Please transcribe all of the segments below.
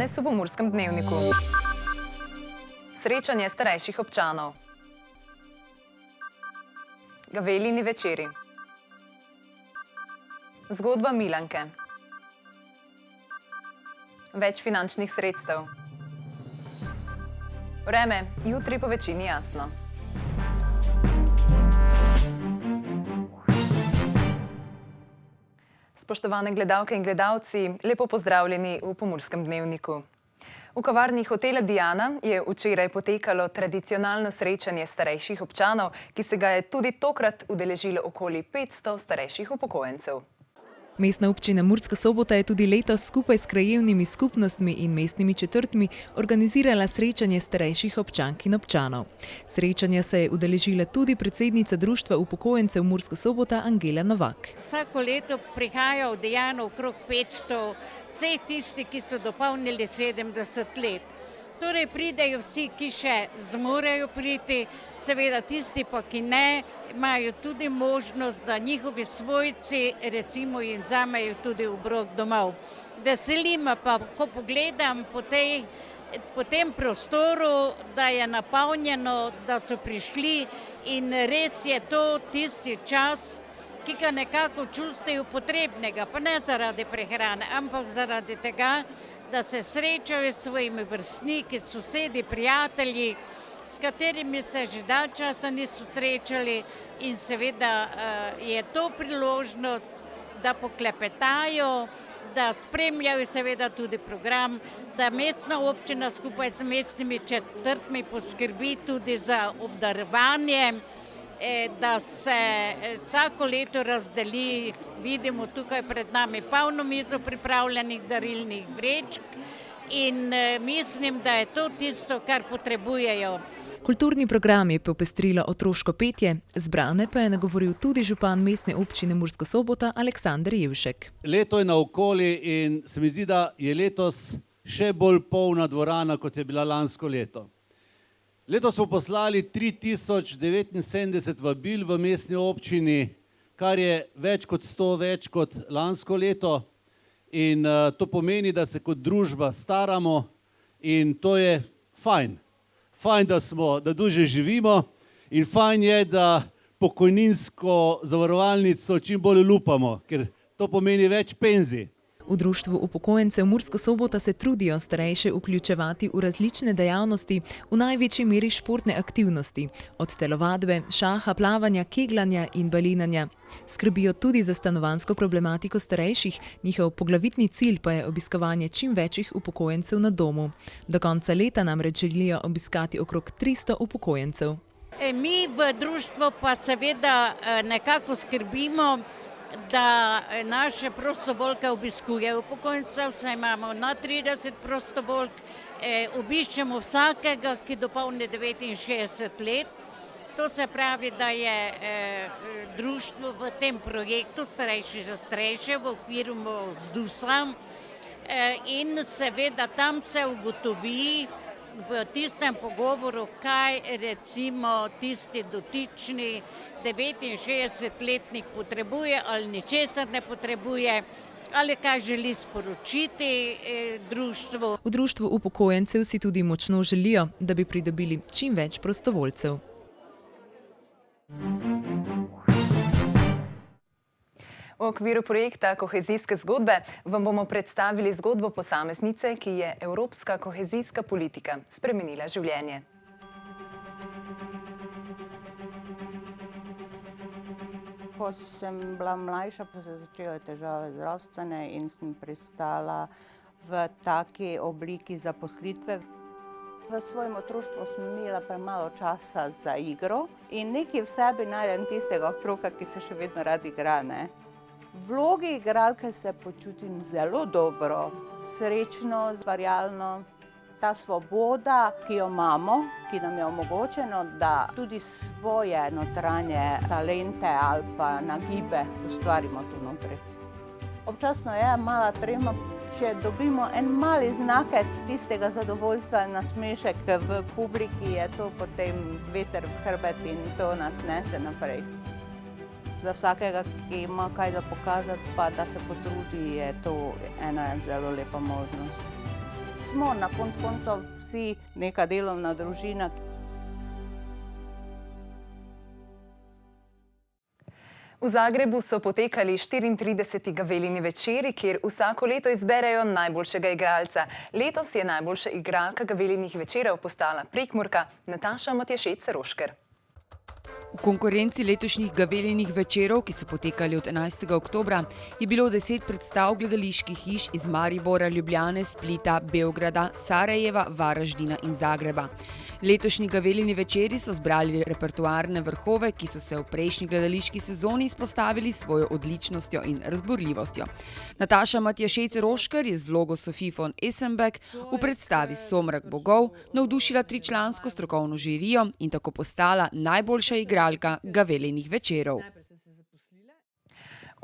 Danes v Pomurskem dnevniku. Srečanje starejših občanov. Gavelini večeri. Zgodba Milanke. Več finančnih sredstev. Vreme, jutri po večini jasno. Spoštovane gledalke in gledalci, lepo pozdravljeni v Pomurskem dnevniku. V kavarni hotela Diana je včeraj potekalo tradicionalno srečanje starejših občanov, ki se ga je tudi tokrat udeležilo okoli 500 starejših upokojencev. Mestna občina Murska Sobota je tudi letos skupaj s krajevnimi skupnostmi in mestnimi četrtmi organizirala srečanje starejših občank in občanov. Srečanja se je udeležila tudi predsednica Društva upokojencev Murska Sobota Angela Novak. Vsako leto prihaja v Diano okrog 500 vseh tisti, ki so dopolnili 70 let. Torej pridejo vsi, ki še zmorejo priti, seveda tisti pa, ki ne, imajo tudi možnost, da njihovi svojci recimo jim vzamejo tudi obrok domov. Veseli me pa, ko pogledam po tem prostoru, da je napolnjeno, da so prišli in res je to tisti čas, ki ga nekako čutijo potrebnega, pa ne zaradi prehrane, ampak zaradi tega, da se srečajo s svojimi vrstniki, sosedi, prijatelji, s katerimi se že dalj časa niso srečali in seveda je to priložnost, da poklepetajo, da spremljajo seveda tudi program, da mestna občina skupaj z mestnimi četrtmi poskrbi tudi za obdarovanje, da se vsako leto razdeli, vidimo tukaj pred nami polno mizo pripravljenih darilnih vrečk in mislim, da je to tisto, kar potrebujejo. Kulturni program je popestrilo otroško petje, zbrane pa je nagovoril tudi župan mestne občine Murska Sobota Aleksander Jevšek. Leto je naokoli in se mi zdi, da je letos še bolj polna dvorana, kot je bila lansko leto. Letos smo poslali 3079 vabil v mestni občini, kar je več kot 100 več kot lansko leto in to pomeni, da se kot družba staramo in to je fajn. Fajn, da duže živimo in fajn je, da pokojninsko zavarovalnico čim bolj lupamo, ker to pomeni več penzij. V Društvu upokojencev Murska Sobota se trudijo starejše vključevati v različne dejavnosti, v največji meri športne aktivnosti, od telovadbe, šaha, plavanja, kegljanja in balinanja. Skrbijo tudi za stanovanjsko problematiko starejših, njihov poglavitni cilj pa je obiskovanje čim večjih upokojencev na domu. Do konca leta namreč želijo obiskati okrog 300 upokojencev. Mi v društvu pa seveda nekako skrbimo, da naše prostovoljke obiskujejo upokojencev, saj imamo na 30 prostovoljk, obiščemo vsakega, ki dopolni 69 let. To se pravi, da je društvo v tem projektu Starejši za starejše v okviru ZDUS-a in seveda tam se ugotovi v tistem pogovoru, kaj recimo tisti dotični 69-letnik potrebuje ali ničesar ne potrebuje, ali kaj želi sporočiti društvu. V Društvu upokojencev si tudi močno želijo, da bi pridobili čim več prostovoljcev. V okviru projekta Kohezijske zgodbe vam bomo predstavili zgodbo posameznice, ki je evropska kohezijska politika spremenila življenje. Ko sem bila mlajša, pa se začele težave zdravstvene in sem pristala v taki obliki zaposlitve. V svojem otroštvu sem imela premalo časa za igro in nekaj v sebi najdem tistega otroka, ki se še vedno rad igra, ne. V vlogi igralke se počutim zelo dobro, srečno, ustvarjalno. Ta svoboda, ki jo imamo, ki nam je omogočeno, da tudi svoje notranje talente ali pa nagibe ustvarimo tu notri. Občasno je mala trema, če dobimo en mali znakec tistega zadovoljstva in nasmešek v publiki, je to potem veter v hrbet in to nas nese naprej. Za vsakega, ki ima kaj za pokazati, pa da se potrudi, je to ena zelo lepa možnost. smo na koncu vsi neka delovna družina. V Zagrebu so potekali 34. gavelini večeri, kjer vsako leto izberejo najboljšega igralca. Letos je najboljša igralka gavelinih večerov postala Prekmurka Nataša Matjašec-Rošker. V konkurenci letošnjih gavelinih večerov, ki so potekali od 11. oktobra, je bilo 10 predstav gledaliških hiš iz Maribora, Ljubljane, Splita, Beograda, Sarajeva, Varaždina in Zagreba. Letošnji gavelini večeri so zbrali repertoarne vrhove, ki so se v prejšnji gledališki sezoni izpostavili s svojo odličnostjo in razburljivostjo. Nataša Matjašec-Rošker je z vlogo Sophie von Esenbeck v predstavi Somrak bogov navdušila tričlansko strokovno žirijo in tako postala najboljša igralka gavelinih večerov.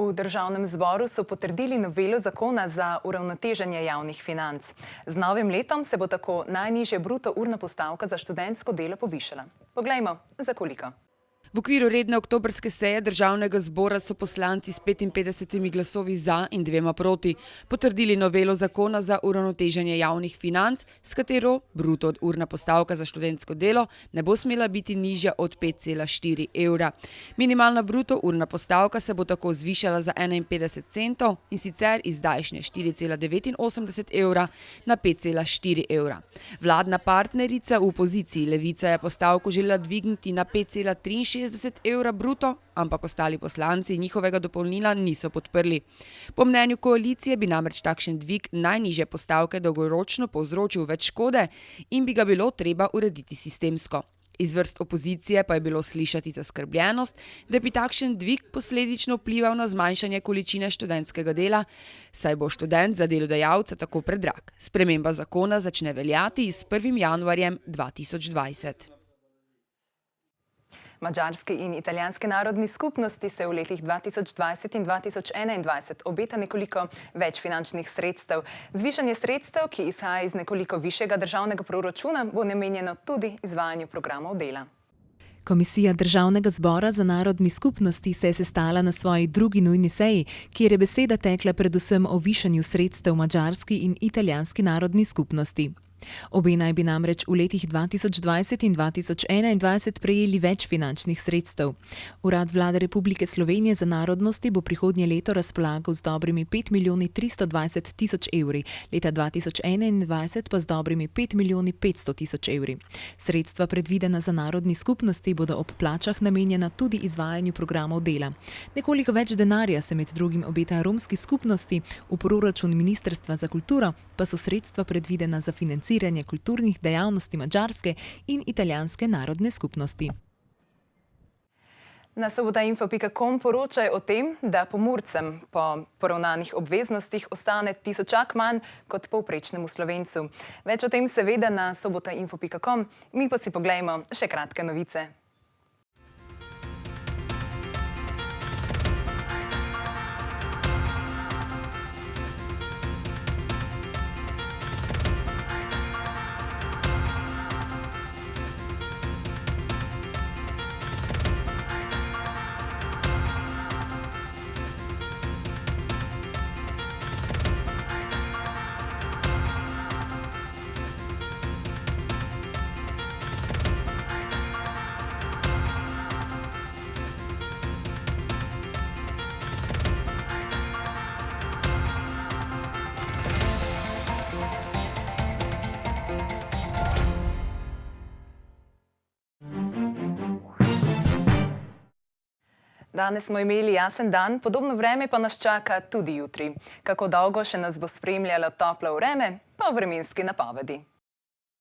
V Državnem zboru so potrdili novelo zakona za uravnoteženje javnih financ. Z novim letom se bo tako najnižja bruto urna postavka za študentsko delo povišala. Poglejmo, za koliko. V okviru redne oktobrske seje Državnega zbora so poslanci s 55 glasovi za in 2 proti potrdili novelo zakona za uravnoteženje javnih financ, s katero bruto urna postavka za študentsko delo ne bo smela biti nižja od 5,4 evra. Minimalna bruto urna postavka se bo tako zvišala za 51 centov in sicer iz zdajšnje 4,89 evra na 5,4 evra. Vladna partnerica v opoziciji Levica je postavko želela dvigniti na 5,63 evra bruto, ampak ostali poslanci njihovega dopolnila niso podprli. Po mnenju koalicije bi namreč takšen dvig najnižje postavke dolgoročno povzročil več škode in bi ga bilo treba urediti sistemsko. Iz vrst opozicije pa je bilo slišati zaskrbljenost, da bi takšen dvig posledično vplival na zmanjšanje količine študentskega dela, saj bo študent za delodajalca tako predrag. Sprememba zakona začne veljati s 1. januarjem 2020. Madžarski in italijanski narodni skupnosti se v letih 2020 in 2021 obeta nekoliko več finančnih sredstev. Zvišanje sredstev, ki izhaja iz nekoliko višjega državnega proračuna, bo namenjeno tudi izvajanju programov dela. Komisija Državnega zbora za narodni skupnosti se je sestala na svoji drugi nujni seji, kjer je beseda tekla predvsem o višanju sredstev madžarski in italijanski narodni skupnosti. Obe naj bi namreč v letih 2020 in 2021 prejeli več finančnih sredstev. Urad Vlade Republike Slovenije za narodnosti bo prihodnje leto razpolagal z dobrimi 5 milijoni 320 tisoč evri, leta 2021 pa z dobrimi 5 milijoni 500 tisoč evri. Sredstva predvidena za narodni skupnosti bodo ob plačah namenjena tudi izvajanju programov dela. Nekoliko več denarja se med drugim obeta romski skupnosti, v proračun Ministrstva za kulturo pa so sredstva predvidena za financiranje kulturnih dejavnosti madžarske in italijanske narodne skupnosti. Na sobotainfo.com poročajo o tem, da Pomurcem po poravnanih obveznostih ostane tisočak manj kot povprečnemu Slovencu. Več o tem seveda na sobotainfo.com, mi pa si poglejmo še kratke novice. Danes smo imeli jasen dan, podobno vreme pa nas čaka tudi jutri. Kako dolgo še nas bo spremljalo toplo vreme, pa v vremenski napovedi.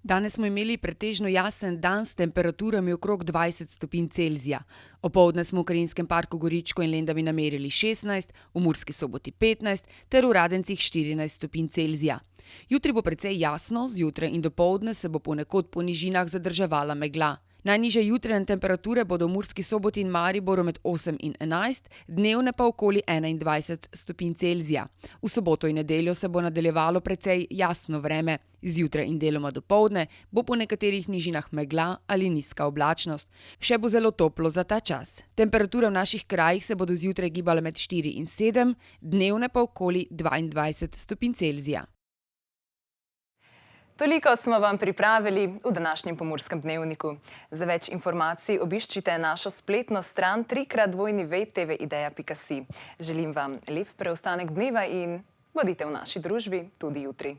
Danes smo imeli pretežno jasen dan s temperaturami okrog 20 stopinj Celzija. Opoldne smo v Karinskem parku Goričko in Lendavi namerili 16, v Murski Soboti 15 ter v Radencih 14 stopinj Celzija. Jutri bo precej jasno, zjutraj in dopoldne se bo ponekod po nižinah zadrževala megla. Najnižje jutranje temperature bodo v Murski Soboti in Mariboru med 8 in 11, dnevne pa okoli 21 stopinj Celzija. V soboto in nedeljo se bo nadaljevalo precej jasno vreme. Zjutraj in deloma dopoldne bo po nekaterih nižinah megla ali nizka oblačnost. Še bo zelo toplo za ta čas. Temperature v naših krajih se bodo zjutraj gibale med 4 in 7, dnevne pa okoli 22 stopinj Celzija. Toliko smo vam pripravili v današnjem Pomurskem dnevniku. Za več informacij obiščite našo spletno stran www.tvideja.si. Želim vam lep preostanek dneva in bodite v naši družbi tudi jutri.